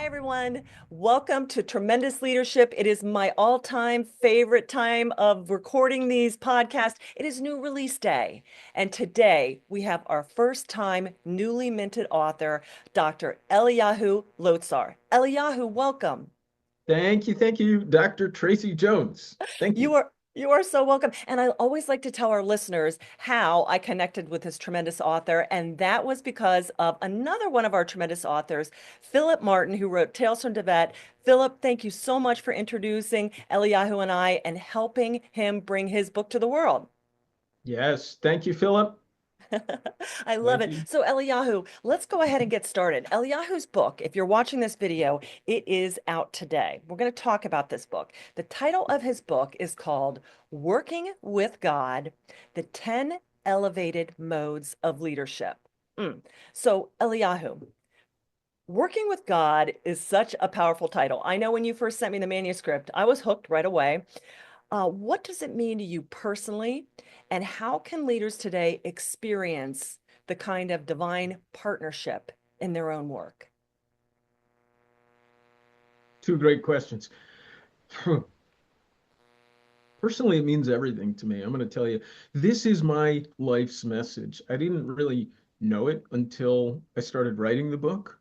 everyone. Welcome to Tremendous Leadership. It is my all-time favorite time of recording these podcasts. It is new release day. And today we have our first time newly minted author, Dr. Eliyahu Lotzar. Eliyahu, welcome. Thank you, Dr. Tracey Jones. Thank you. You are so welcome. And I always like to tell our listeners how I connected with this tremendous author. And that was because of another one of our tremendous authors, Philip Martin, who wrote Tales from Tibet. Philip, thank you so much for introducing Eliyahu and I and helping him bring his book to the world. Yes, thank you, Philip. I love Thank it. you. So, Eliyahu, let's go ahead and get started. Eliyahu's book, if you're watching this video, it is out today. We're going to talk about this book. The title of his book is called Working with God, the 10 Elevated Modes of Leadership. So, Eliyahu, Working with God is such a powerful title. I know when you first sent me the manuscript, I was hooked right away. What does it mean to you personally? And how can leaders today experience the kind of divine partnership in their own work? Two great questions. Personally, it means everything to me. I'm going to tell you, this is my life's message. I didn't really know it until I started writing the book,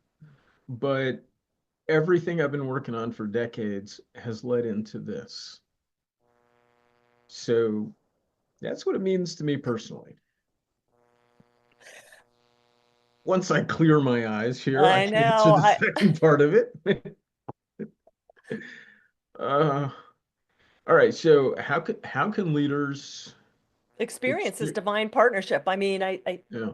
but everything I've been working on for decades has led into this. So that's what it means to me personally. Once I clear my eyes here, I I can answer know. the second part of it. Uh, all right, so how can leaders Experience this experience? divine partnership. I mean, Yeah,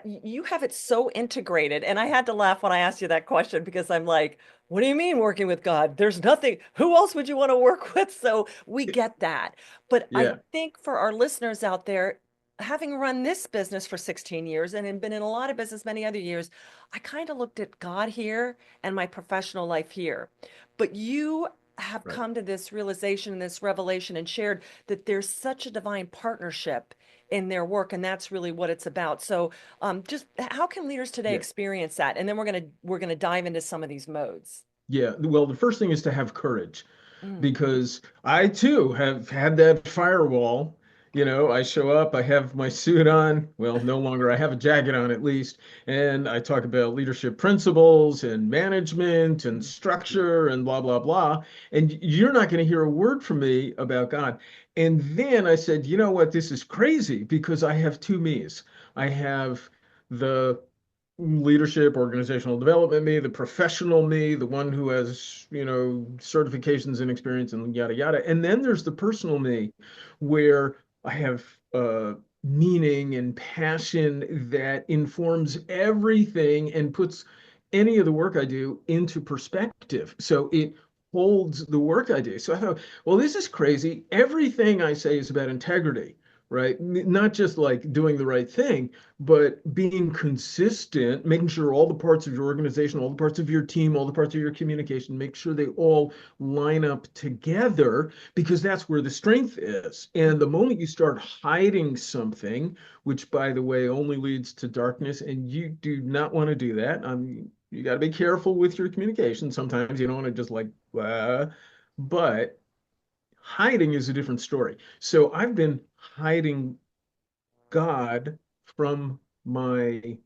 you have it so integrated. And I had to laugh when I asked you that question because I'm like, what do you mean working with God? There's nothing, who else would you want to work with? So we get that. But I yeah, think for our listeners out there, having run this business for 16 years and been in a lot of business many other years, I kind of looked at God here and my professional life here. But you have right. come to this realization and this revelation and shared that there's such a divine partnership in their work, and that's really what it's about. So just how can leaders today Yeah, experience that? And then we're gonna dive into some of these modes. yeah. Well, the first thing is to have courage, Mm. because I too have had that firewall. I show up, I have my suit on. Well, no longer. I have a jacket on at least, and I talk about leadership principles and management and Mm. structure and blah blah blah. And you're not going to hear a word from me about God. And then I said, you know what? This is crazy because I have two me's. I have the leadership, organizational development me, the professional me, the one who has, certifications and experience and yada yada. And then there's the personal me where I have meaning and passion that informs everything and puts any of the work I do into perspective. So it holds the work I do. So I thought, well, this is crazy. Everything I say is about integrity, right? Not just like doing the right thing, but being consistent, making sure all the parts of your organization, all the parts of your team, all the parts of your communication, make sure they all line up together, because that's where the strength is. And the moment you start hiding something, which by the way only leads to darkness, and you do not want to do that. You got to be careful with your communication. Sometimes you don't want to just like, but hiding is a different story. So I've been hiding God from my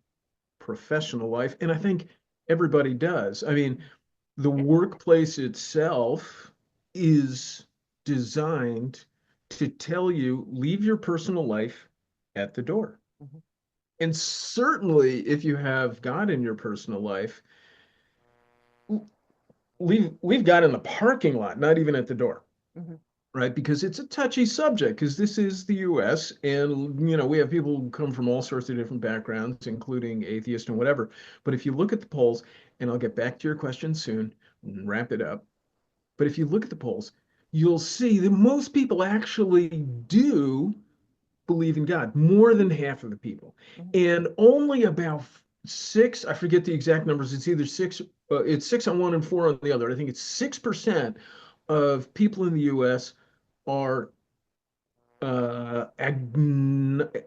professional life. And I think everybody does. I mean, the Yeah. workplace itself is designed to tell you, leave your personal life at the door. Mhm. And certainly, if you have God in your personal life, we've got in the parking lot, not even at the door. Mhm. Right? Because it's a touchy subject, because this is the US, and we have people who come from all sorts of different backgrounds, including atheist and whatever. But if you look at the polls, and I'll get back to your question soon and wrap it up, but if you look at the polls, you'll see that most people actually do believe in God, more than half of the people. Mhm. And only about six, I forget the exact numbers, it's six on one and four on the other. I think it's 6% of people in the US are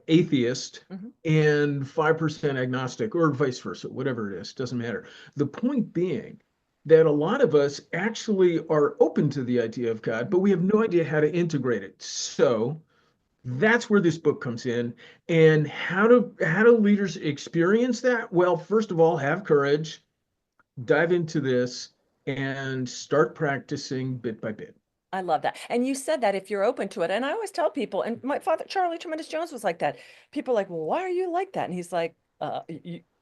atheist Mhm. and 5% agnostic, or vice versa, whatever it is, doesn't matter. The point being, that a lot of us actually are open to the idea of God, but we have no idea how to integrate it. So that's where this book comes in. And how do leaders experience that? Well, first of all, have courage, dive into this, and start practicing bit by bit. I love that. And you said that if you're open to it. And I always tell people, and my father, Charlie Tremendous Jones, was like that. People are like, well, why are you like that? And he's like,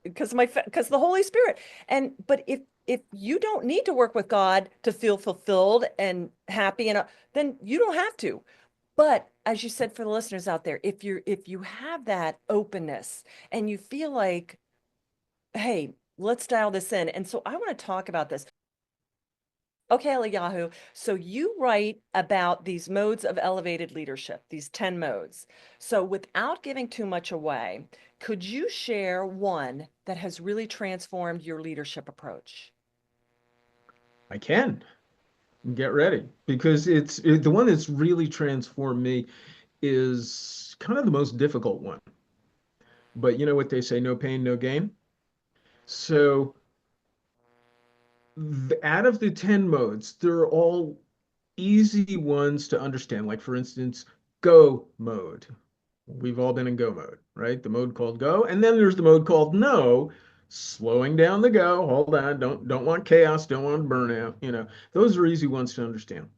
because the Holy Spirit. And but if you don't need to work with God to feel fulfilled and happy, and then you don't have to. But as you said for the listeners out there, if you have that openness and you feel like, hey, let's dial this in. And so I want to talk about this. Okay, Eliyahu. So you write about these modes of elevated leadership, these 10 modes. So without giving too much away, could you share one that has really transformed your leadership approach? I can get ready because the one that's really transformed me is kind of the most difficult one. But you know what they say, no pain, no gain. So out of the 10 modes, they're all easy ones to understand. Like, for instance, go mode. We've all been in go mode, right? The mode called go. And then there's the mode called no, slowing down the go. Hold on, don't want chaos, don't want burnout. Those are easy ones to understand.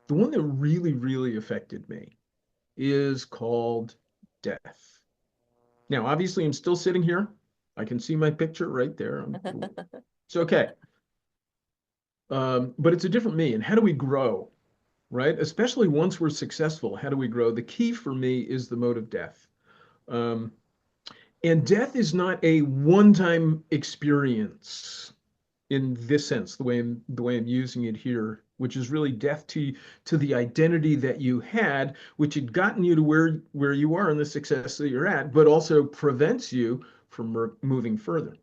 The one that really, really affected me is called death. Now, obviously, I'm still sitting here. I can see my picture right there. It's okay. But it's a different me. And how do we grow, right? Especially once we're successful, how do we grow? The key for me is the mode of death. Um, and death is not a one-time experience in this sense, the way I'm using it here, which is really death to the identity that you had, which had gotten you to where you are and the success that you're at, but also prevents you from moving further.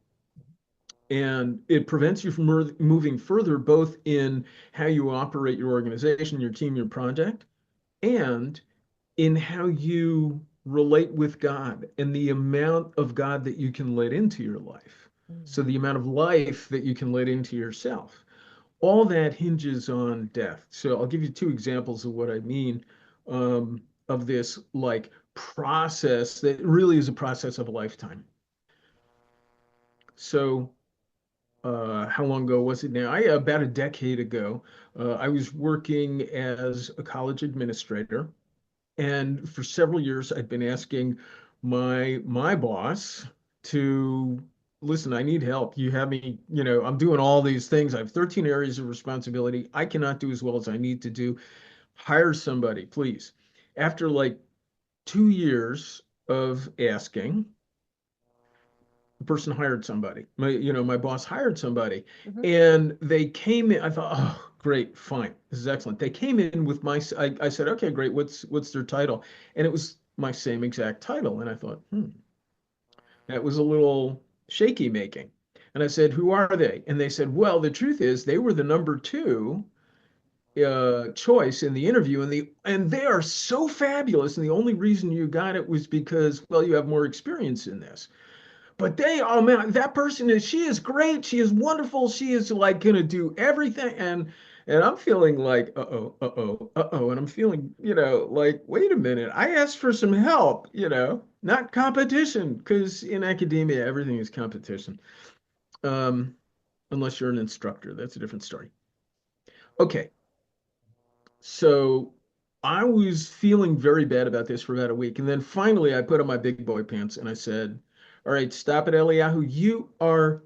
And it prevents you from moving further, both in how you operate your organization, your team, your project, and in how you relate with God and the amount of God that you can let into your life. So the amount of life that you can let into yourself. All that hinges on death. So I'll give you two examples of what I mean of this like process that really is a process of a lifetime. So how long ago was it now? About a decade ago, I was working as a college administrator, and for several years, I'd been asking my boss to listen. I need help. You have me, I'm doing all these things. I have 13 areas of responsibility. I cannot do as well as I need to do. Hire somebody, please. After like 2 years of asking, the person hired somebody. My boss hired somebody, Mhm. and they came in. I thought, oh, great, fine, this is excellent. They came in with I said, okay, great. What's their title? And it was my same exact title. And I thought, that was a little shaky making. And I said, who are they? And they said, well, the truth is, they were the number two choice in the interview, and they are so fabulous. And the only reason you got it was because, well, you have more experience in this. But oh man, that person she is great. She is wonderful. She is like gonna do everything. And I'm feeling like, uh-oh, uh-oh, uh-oh. And I'm feeling, like, wait a minute. I asked for some help, not competition. Because in academia, everything is competition. Um, unless you're an instructor. That's a different story. Okay. So I was feeling very bad about this for about a week. And then finally I put on my big boy pants and I said, all right, stop it, Eliyahu. You are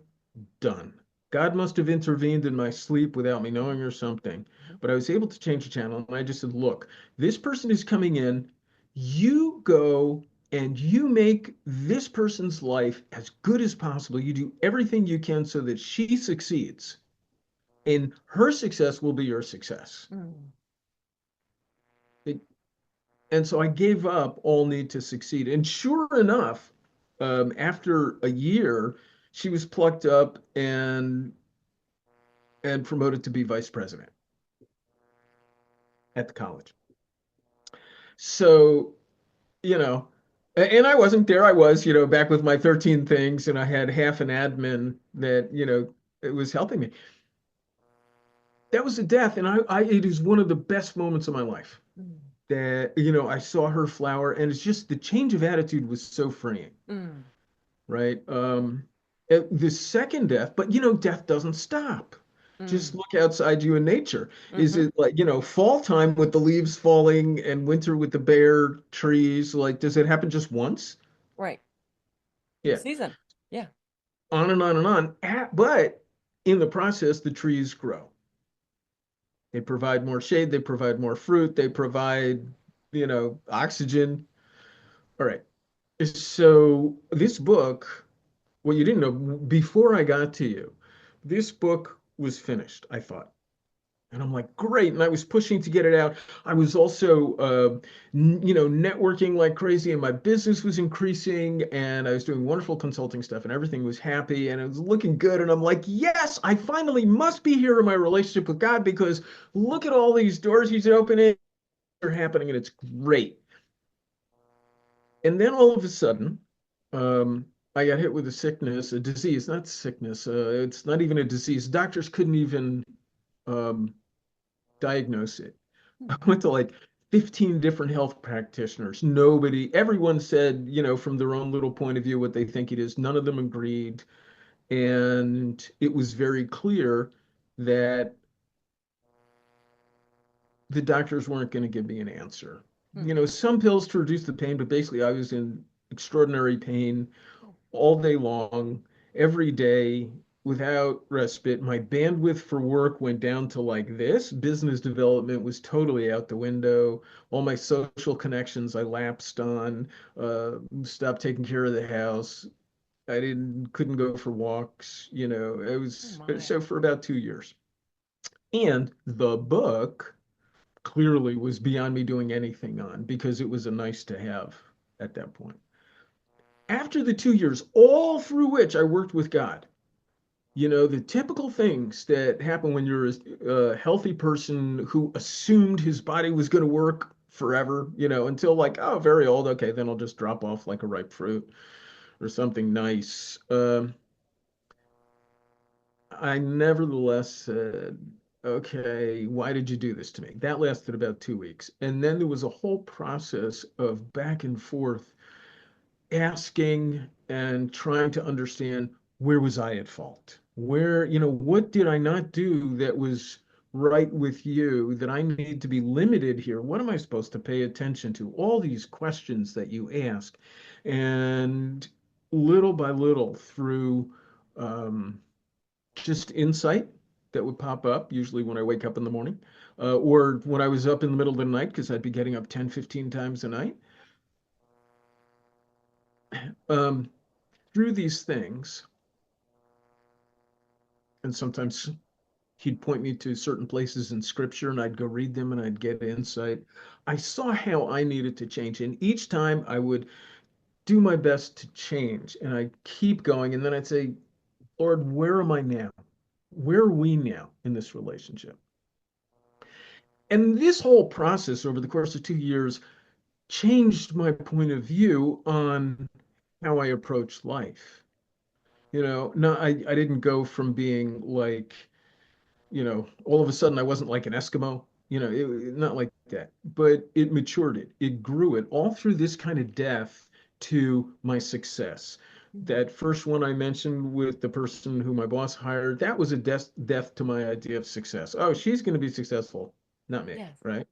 done. God must have intervened in my sleep without me knowing or something. But I was able to change the channel. And I just said, look, this person is coming in. You go and you make this person's life as good as possible. You do everything you can so that she succeeds. And her success will be your success. Mm. It, and so I gave up all need to succeed. And sure enough, after a year, she was plucked up and promoted to be vice president at the college. So, you know, and I wasn't there. I was, back with my 13 things, and I had half an admin that, it was helping me. that was a death, and it is one of the best moments of my life. Mm, That, I saw her flower, and it's just the change of attitude was so freeing, mm, right? The second death, but death doesn't stop. Just mm, look outside you in nature. Is hmm. it like, fall time with the leaves falling and winter with the bare trees? Like, does it happen just once? Right. Yeah. Season. Yeah. On and on and on. But in the process, the trees grow. They provide more shade, they provide more fruit, they provide, oxygen. All right. So this book, well, you didn't know, before I got to you, this book was finished, I thought. And I'm like, great. And I was pushing to get it out. I was also, networking like crazy, and my business was increasing, and I was doing wonderful consulting stuff, and everything was happy, and it was looking good. And I'm like, yes, I finally must be here in my relationship with God, because look at all these doors He's opening, are happening, and it's great. And then all of a sudden, I got hit with a sickness, a disease, not sickness. It's not even a disease. Doctors couldn't even um, diagnose it. I Hmm. went to like 15 different health practitioners. Everyone said, from their own little point of view, what they think it is. None of them agreed. And it was very clear that the doctors weren't going to give me an answer. Hmm. Some pills to reduce the pain, but basically I was in extraordinary pain all day long, every day, without respite. My bandwidth for work went down to like this. Business development was totally out the window. All my social connections I lapsed on, stopped taking care of the house. I couldn't go for walks. It Oh was my. so for about 2 years. And the book clearly was beyond me doing anything on, because it was a nice to have at that point. After the 2 years, all through which I worked with God, the typical things that happen when you're a healthy person who assumed his body was going to work forever, until like, oh, very old. Okay, then I'll just drop off like a ripe fruit or something nice. I nevertheless said, okay, why did you do this to me? That lasted about 2 weeks. And then there was a whole process of back and forth, asking and trying to understand, where was I at fault? What did I not do that was right with you, that I need to be limited here? What am I supposed to pay attention to? All these questions that you ask. And little by little, through just insight that would pop up, usually when I wake up in the morning, or when I was up in the middle of the night, because I'd be getting up 10, 15 times a night. Um, Through these things, and sometimes he'd point me to certain places in scripture, and I'd go read them, and I'd get insight. I saw how I needed to change, and each time I would do my best to change, and I'd keep going, and then I'd say, Lord, where am I now? Where are we now in this relationship? And this whole process over the course of 2 years changed my point of view on how I approach life. No, I didn't go from being like, all of a sudden I wasn't like an Eskimo, not like that, but it matured it grew it all through this kind of death to my success. Mhm. That first one I mentioned with the person who my boss hired, that was a death to my idea of success. Oh, she's going to be successful, not me, Yes. right?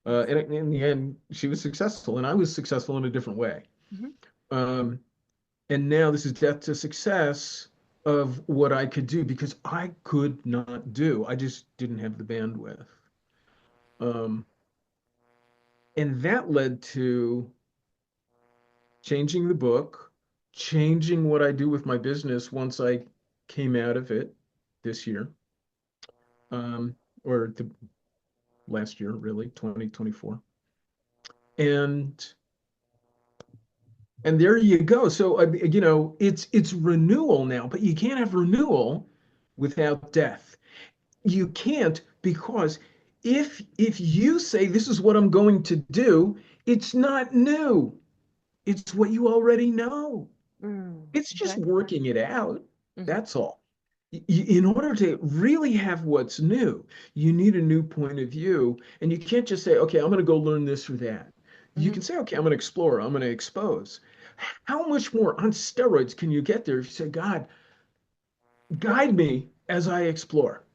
Yes. And in the end, she was successful, and I was successful in a different way. Mhm. Um, and now this is death to success of what I could do, because I could not do. I just didn't have the bandwidth. Um, and that led to changing the book, changing what I do with my business once I came out of it this year, um, or the last year, really, 2024. And there you go. So, it's renewal now, but you can't have renewal without death. You can't, because if you say this is what I'm going to do, it's not new. It's what you already know. Mm. It's just Okay. working it out. Hmm. That's all. In order to really have what's new, you need a new point of view. And you can't just say, okay, I'm going to go learn this or that. You Hmm. can say, okay, I'm going to explore, I'm going to expose. How much more on steroids can you get there if you say, God, guide me as I explore?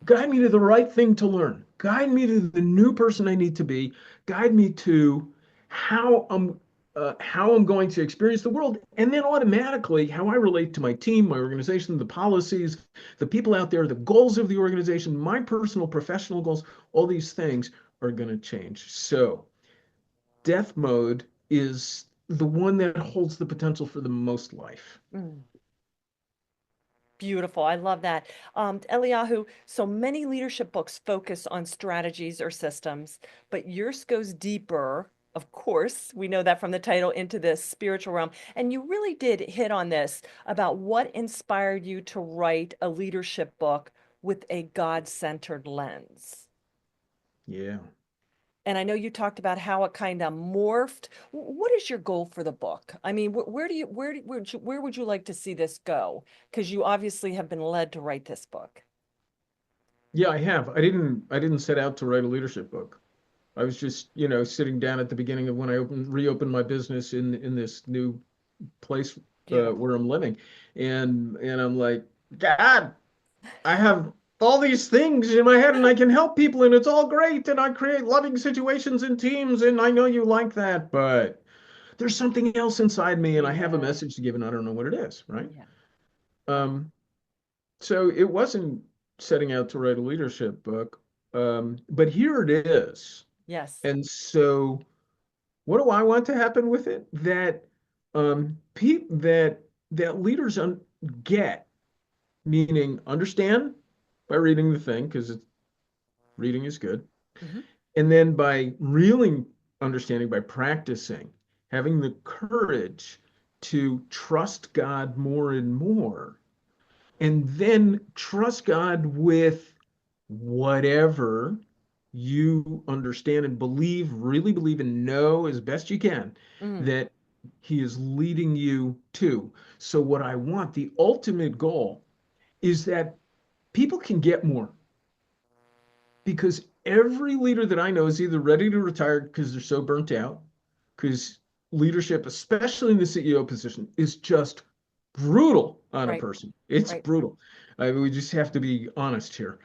Guide me to the right thing to learn. Guide me to the new person I need to be. Guide me to how I'm going to experience the world, and then automatically how I relate to my team, my organization, the policies, the people out there, the goals of the organization, my personal, professional goals. All these things are going to change. So, death mode is the one that holds the potential for the most life. Beautiful. I love that. Eliyahu, so many leadership books focus on strategies or systems, but yours goes deeper. Of course, we know that from the title, into this spiritual realm. And you really did hit on this about what inspired you to write a leadership book with a God-centered lens. Yeah. And I know you talked about how it kind of morphed. What is your goal for the book? I mean, where do you where would you like to see this go? Because you obviously have been led to write this book. Yeah, I have. I didn't set out to write a leadership book. I was just, sitting down at the beginning of when I reopened my business in this new place Beautiful. where I'm living, and I'm like, God, I have all these things in my head, and I can help people, and it's all great, and I create loving situations and teams, and I know you like that, but there's something else inside me, and I have a Yeah. message to give, and I don't know what it is, right? Yeah. Wow. Um, so it wasn't setting out to write a leadership book, but here it is, Yes. and so. What do I want to happen with it? That pe that leaders get, meaning understand by reading the thing, because reading is good, Hmm. and then by really understanding by practicing, having the courage to trust God more and more, and then trust God with whatever you understand and believe, really believe and know as best you can Mm. that He is leading you to. So, what I want, the ultimate goal, is that people can get more, because every leader that I know is either ready to retire because they're so burnt out, because leadership, especially in the CEO position, is just brutal on a Right. person. It's Right. brutal. I mean, we just have to be honest here.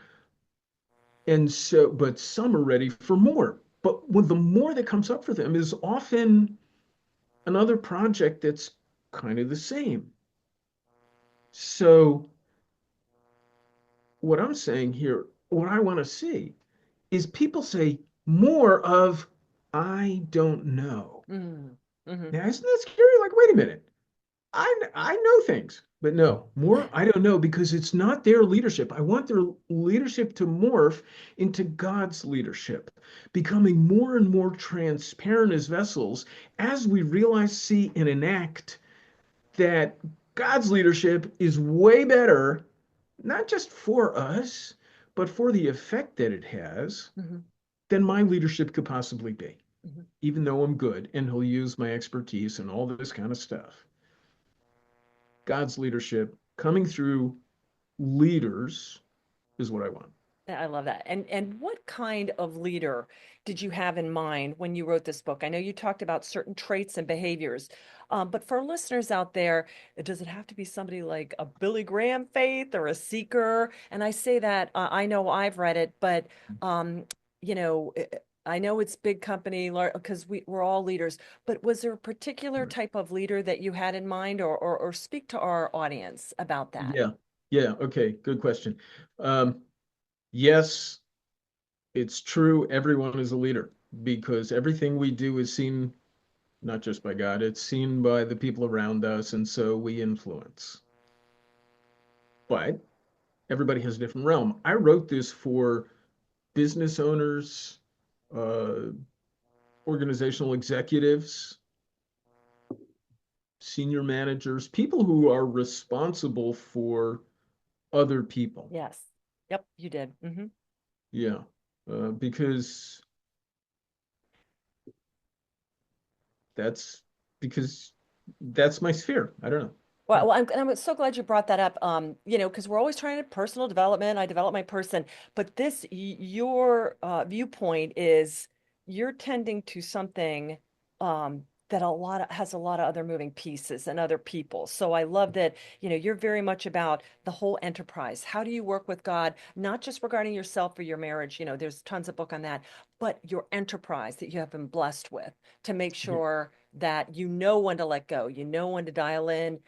And so, but some are ready for more. But when the more that comes up for them is often another project that's kind of the same. So, what I'm saying here, what I want to see is people say more of, I don't know. Mm. Hmm. Now, isn't that scary? Like, wait a minute. I know things, but no, more I don't know, because it's not their leadership. I want their leadership to morph into God's leadership, becoming more and more transparent as vessels as we realize, see, and enact that God's leadership is way better, not just for us, but for the effect that it has, Hmm. than my leadership could possibly be, Hmm. even though I'm good and He'll use my expertise and all this kind of stuff. God's leadership coming through leaders is what I want. I love that. And what kind of leader did you have in mind when you wrote this book? I know you talked about certain traits and behaviors, but for listeners out there, does it have to be somebody like a Billy Graham faith or a seeker? And I say that I know I've read it, but um, you know, I know it's big company because we're all leaders. But was there a particular Right. type of leader that you had in mind, or speak to our audience about that? Yeah. Yeah. Okay. Good question. Um, yes, it's true. Everyone is a leader, because everything we do is seen not just by God, it's seen by the people around us. And so we influence. But everybody has a different realm. I wrote this for business owners, uh, organizational executives, senior managers, people who are responsible for other people. Yes. Yep, you did. Hmm. Yeah, because that's because that's my sphere. I don't know. I'm so glad you brought that up. Because we're always trying to personal development. I develop my person, but your viewpoint is you're tending to something that has a lot of other moving pieces and other people. So I love that, you're very much about the whole enterprise. How do you work with God, not just regarding yourself or your marriage? There's tons of book on that, but your enterprise that you have been blessed with to make sure that you know when to let go, you know when to dial in.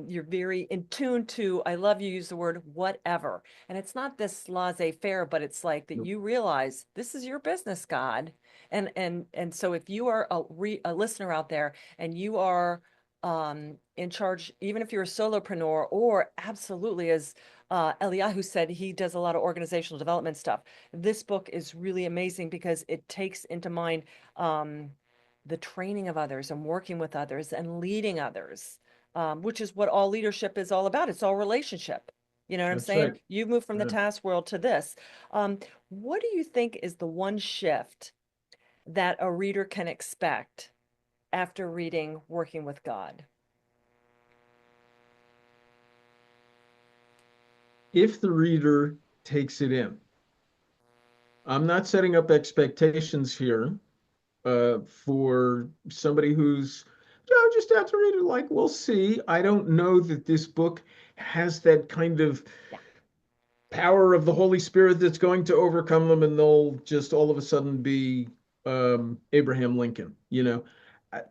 You're very in tune to, I love you use the word whatever. And it's not this laissez-faire, but it's like that Nope. you realize this is your business, God. And so if you are a listener out there and you are in charge, even if you're a solopreneur or absolutely as Eliyahu said, he does a lot of organizational development stuff. This book is really amazing because it takes into mind the training of others and working with others and leading others, which is what all leadership is all about. It's all relationship. You know what I'm That's saying? right. You've moved from the Yeah. task world to this. Um, what do you think is the one shift that a reader can expect after reading Working with God? If the reader takes it in, I'm not setting up expectations here for somebody who's, just have to read it like, we'll see. I don't know that this book has that kind of Yeah. power of the Holy Spirit that's going to overcome them and they'll just all of a sudden be Abraham Lincoln, I-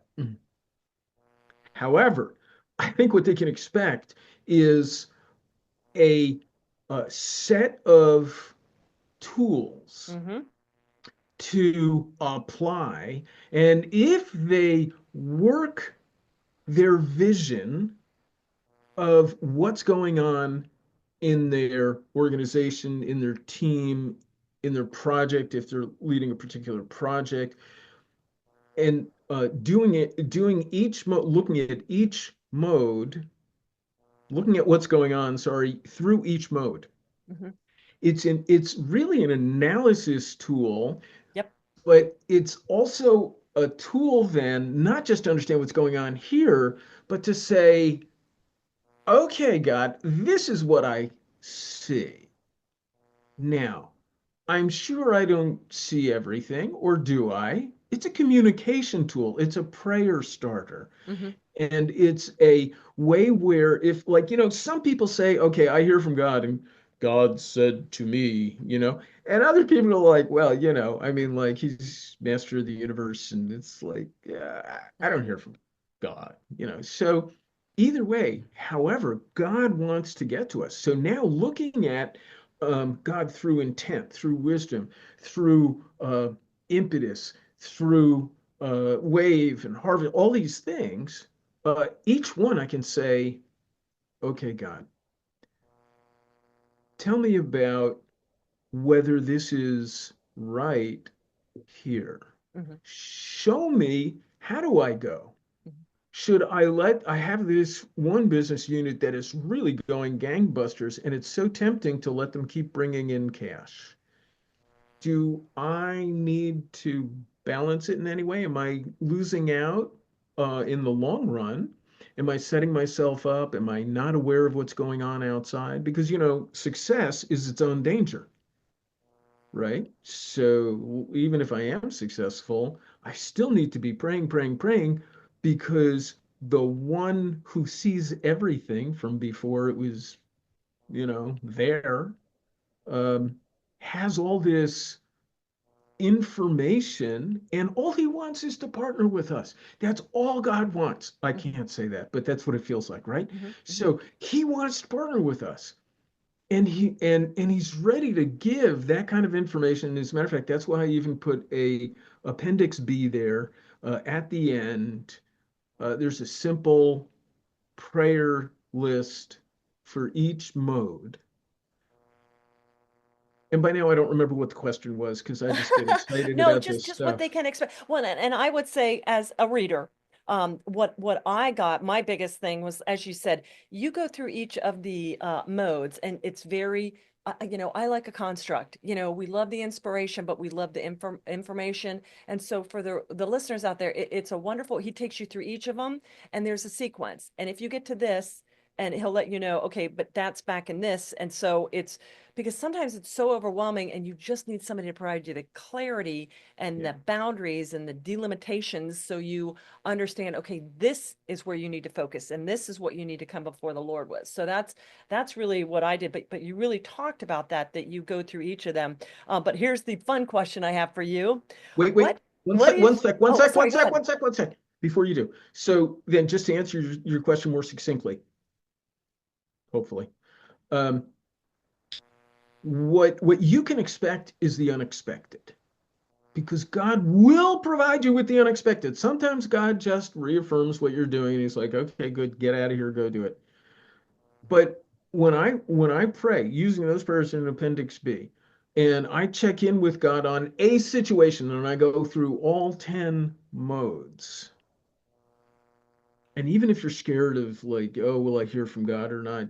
However, I think what they can expect is a, a set of tools Mm-hmm. to apply. And if they work their vision of what's going on in their organization, in their team, in their project, if they're leading a particular project, and doing each mode, looking at each mode, looking at what's going on, sorry, through each mode. Mm-hmm. It's really an analysis tool, Yep. but it's also a tool then, not just to understand what's going on here, but to say, okay, God, this is what I see. Now, I'm sure I don't see everything, or do I? It's a communication tool, it's a prayer starter. Mm-hmm. And it's a way where, if, like, some people say, okay, I hear from God and God said to me, and other people are like, well, I mean, like, he's master of the universe. And it's like, yeah, I don't Mm-hmm. hear from God, So either way, however, God wants to get to us. So now looking at God through intent, through wisdom, through impetus, through wave and harvest, all these things, each one I can say, okay, God, tell me about whether this is right here. Mm-hmm. Show me, how do I go? Should I have this one business unit that is really going gangbusters and it's so tempting to let them keep bringing in cash? Do I need to balance it in any way? Am I losing out in the long run? Am I setting myself up? Am I not aware of what's going on outside? Because, success is its own danger, right? So even if I am successful, I still need to be praying, praying, praying, because the one who sees everything from before it was, there, um, has all this information, and all he wants is to partner with us. That's all God wants. I Mm-hmm. can't say that, but that's what it feels like, right? Mm-hmm. Mm-hmm. So he wants to partner with us, and he's ready to give that kind of information. As a matter of fact, that's why I even put a appendix B there at the end. There's a simple prayer list for each mode. And by now I don't remember what the question was because I just get excited No, about just this just what they stuff. can expect. Well, and I would say as a reader, what I got, my biggest thing was, as you said, you go through each of the modes, and it's very, I like a construct. We love the inspiration, but we love the information. And so for the listeners out there, it's a wonderful. He takes you through each of them, and there's a sequence. And if you get to this, and he'll let you know, okay, but that's back in this. And so it's because sometimes it's so overwhelming and you just need somebody to provide you the clarity and Yeah. the boundaries and the delimitations so you understand, okay, this is where you need to focus and this is what you need to come before the Lord with. So that's really what I did. But you really talked about that you go through each of them. But here's the fun question I have for you. Wait. What One what do sec, you one sec, one oh sec, sorry, one go sec, ahead. one sec, one sec. Before you do. So then just to answer your question more succinctly, hopefully. Um, what you can expect is the unexpected. Because God will provide you with the unexpected. Sometimes God just reaffirms what you're doing and he's like, okay, good, get out of here, go do it. But when I pray using those prayers in Appendix B, and I check in with God on a situation and I go through all 10 modes, and even if you're scared of like, oh, will I hear from God or not?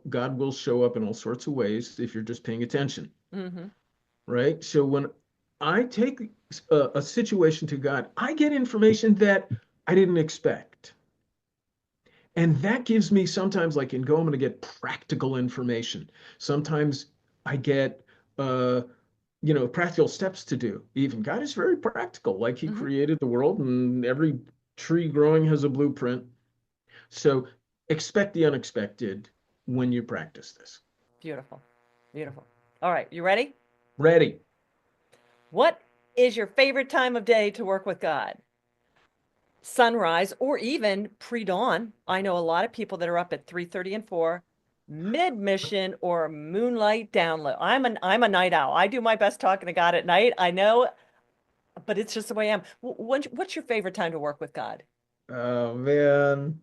God will show up in all sorts of ways if you're just paying attention, Mm-hmm. right? So when I take a situation to God, I get information that I didn't expect. And that gives me sometimes, like in Go, I'm going to get practical information. Sometimes I get, uh, practical steps to do. Even God is very practical. Like He Mm-hmm. created the world, and every tree growing has a blueprint. So expect the unexpected when you practice this. Beautiful. Beautiful. All right, you ready? Ready? What is your favorite time of day to work with God? Sunrise or even pre-dawn. I know a lot of people that are up at 3:30 and 4, mid-mission or moonlight download. I'm a night owl. I do my best talking to God at night. I know, but it's just the way I am. What's your favorite time to work with God? Oh man,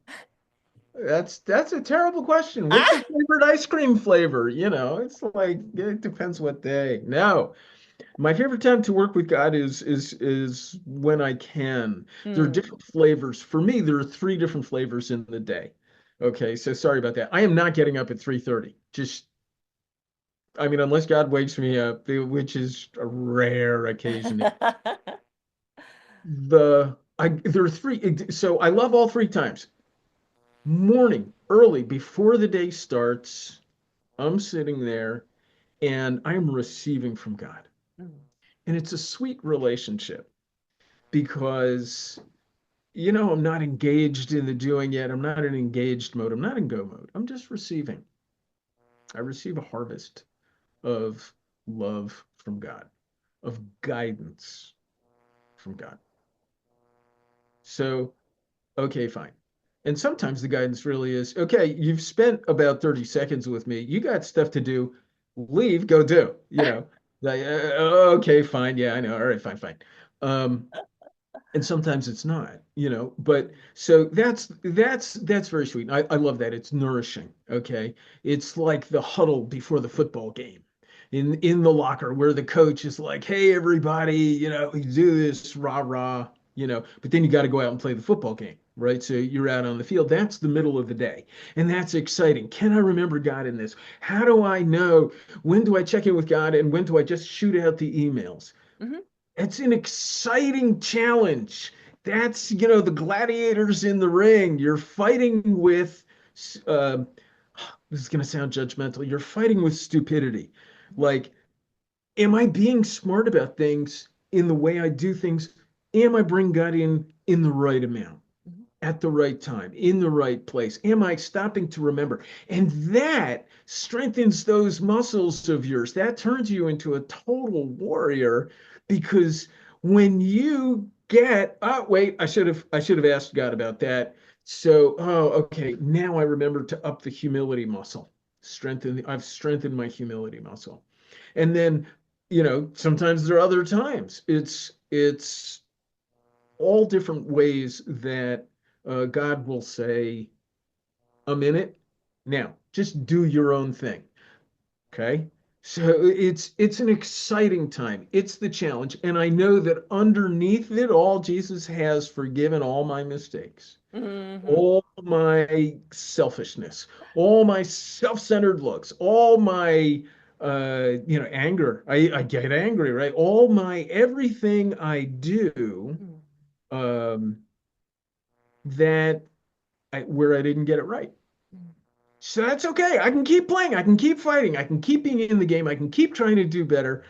that's a terrible question. What's your Ah! favorite ice cream flavor? It's like it depends what day. No. My favorite time to work with God is when I can. There are Hmm. different flavors. For me, there are three different flavors in the day. Okay, so sorry about that. I am not getting up at 3:30. Just, I mean, unless God wakes me up, which is a rare occasion. There are three, so I love all three times. Morning, early, before the day starts, I'm sitting there and I'm receiving from God. And it's a sweet relationship because I'm not engaged in the doing yet. I'm not in engaged mode. I'm not in go mode. I'm just receiving. I receive a harvest of love from God, of guidance from God. So, okay, fine. And sometimes the guidance really is, okay, you've spent about 30 seconds with me. You got stuff to do. Leave, go do. Like, okay, fine. Yeah, I know. All right, fine, fine. Um, and sometimes it's not. But so that's very sweet. I love that. It's nourishing. Okay. It's like the huddle before the football game in the locker where the coach is like, hey everybody, we do this, rah rah. But then you got to go out and play the football game, right? So you're out on the field. That's the middle of the day. And that's exciting. Can I remember God in this? How do I know when do I check in with God and when do I just shoot out the emails? Hmm. It's an exciting challenge. That's, the gladiators in the ring. You're fighting with, uh, this is going to sound judgmental. You're fighting with stupidity. Like, am I being smart about things in the way I do things? Am I bringing God in the right amount? At the right time, in the right place? Am I stopping to remember? And that strengthens those muscles of yours. That turns you into a total warrior because when you get, oh, wait, I should have asked God about that. So, oh, okay, now I remember to up the humility muscle. I've strengthened my humility muscle. And then, sometimes there are other times. It's all different ways that God will say, a minute. Now, just do your own thing. Okay. So it's an exciting time. It's the challenge. And I know that underneath it all, Jesus has forgiven all my mistakes, Hmm. all my selfishness, all my self-centered looks, all my anger. I get angry, right? All my everything I do um, that where I didn't get it right. So that's okay. I can keep playing. I can keep fighting. I can keep being in the game. I can keep trying to do better.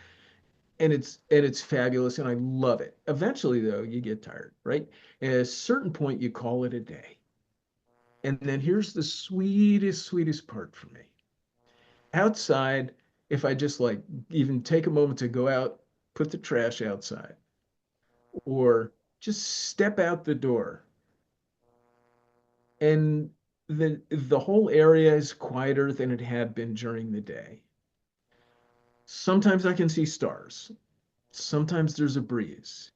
And it's fabulous and I love it. Eventually though, you get tired, right? At a certain point you call it a day. And then here's the sweetest part for me. Outside, if I just like even take a moment to go out, put the trash outside, or just step out the door, and the whole area is quieter than it had been during the day. Sometimes I can see stars. Sometimes there's a breeze.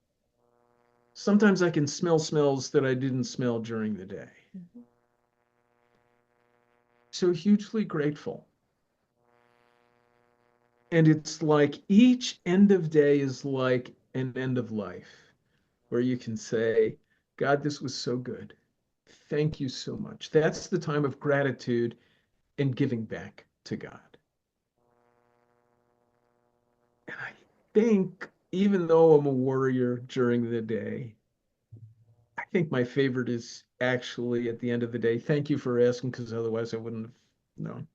Sometimes I can smell smells that I didn't smell during the day. Mhm. So hugely grateful. And it's like each end of day is like an end of life where you can say, God, this was so good. Thank you so much. That's the time of gratitude and giving back to God. And I think, even though I'm a warrior during the day, I think my favorite is actually at the end of the day. Thank you for asking, because otherwise I wouldn't have known.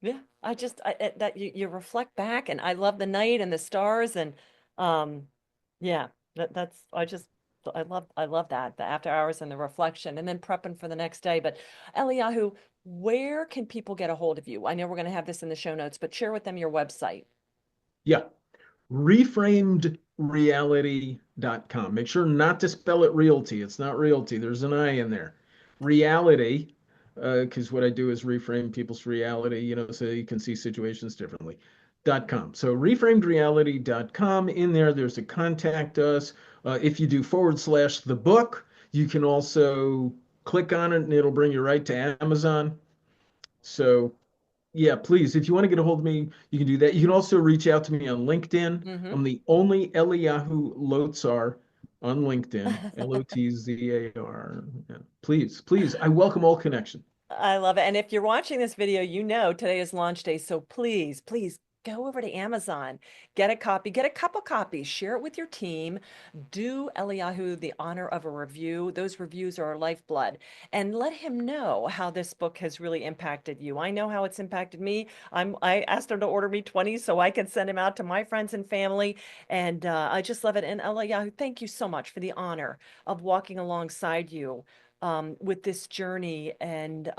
Yeah, that you reflect back, and I love the night and the stars, and um, yeah, that's I love that, the after hours and the reflection, and then prepping for the next day. But Eliyahu, where can people get a hold of you? I know we're going to have this in the show notes, but share with them your website. Yeah, reframedreality.com. Make sure not to spell it realty. It's not realty. There's an I in there. Reality, because what I do is reframe people's reality, so you can see situations differently. .com. So reframedreality.com. In there, there's a contact us. If you do / the book, you can also click on it and it'll bring you right to Amazon. So yeah, please, if you want to get a hold of me, you can do that. You can also reach out to me on LinkedIn. Hmm. I'm the only Eliyahu Lotzar on LinkedIn, Lotzar. Yeah. Please, I welcome all connection. I love it. And if you're watching this video, you know today is launch day. So please go over to Amazon, get a copy, get a couple copies, share it with your team. Do Eliyahu the honor of a review. Those reviews are our lifeblood. And let him know how this book has really impacted you. I know how it's impacted me. I asked him to order me 20 so I can send him out to my friends and family. And I just love it. And Eliyahu, thank you so much for the honor of walking alongside you with this journey and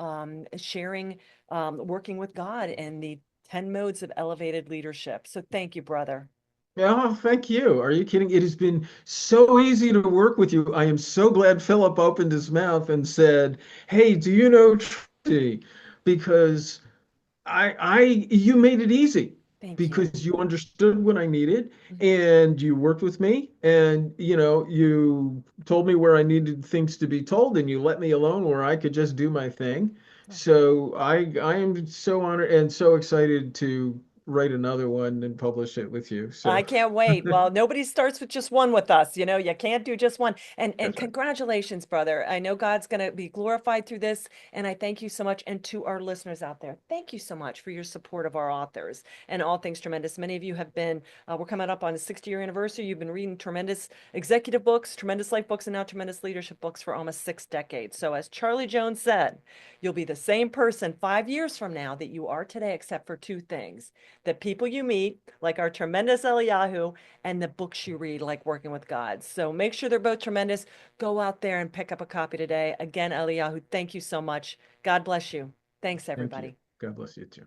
sharing, working with God and the 10 modes of elevated leadership. So thank you, brother. Oh, thank you. Are you kidding? It has been so easy to work with you. I am so glad Philip opened his mouth and said, "Hey, do you know Tracy?" Because you made it easy Thank you. because you understood what I needed Mhm. and you worked with me and you told me where I needed things to be told and you let me alone where I could just do my thing. So I am so honored and so excited to write another one and publish it with you. I So can't wait. Well, nobody starts with just one with us. You know, you can't do just one. And that's right. congratulations, brother. I know God's going to be glorified through this, and I thank you so much. And to our listeners out there, thank you so much for your support of our authors and all things tremendous. Many of you have been, we're coming up on a 60-year anniversary. You've been reading tremendous executive books, tremendous life books, and now tremendous leadership books for almost 6 decades. So as Charlie Jones said, you'll be the same person 5 years from now that you are today, except for two things: the people you meet, like our tremendous Eliyahu, and the books you read, like Working with God. So make sure they're both tremendous. Go out there and pick up a copy today. Again, Eliyahu, thank you so much. God bless you. Thanks, Thank you. everybody. God bless you too.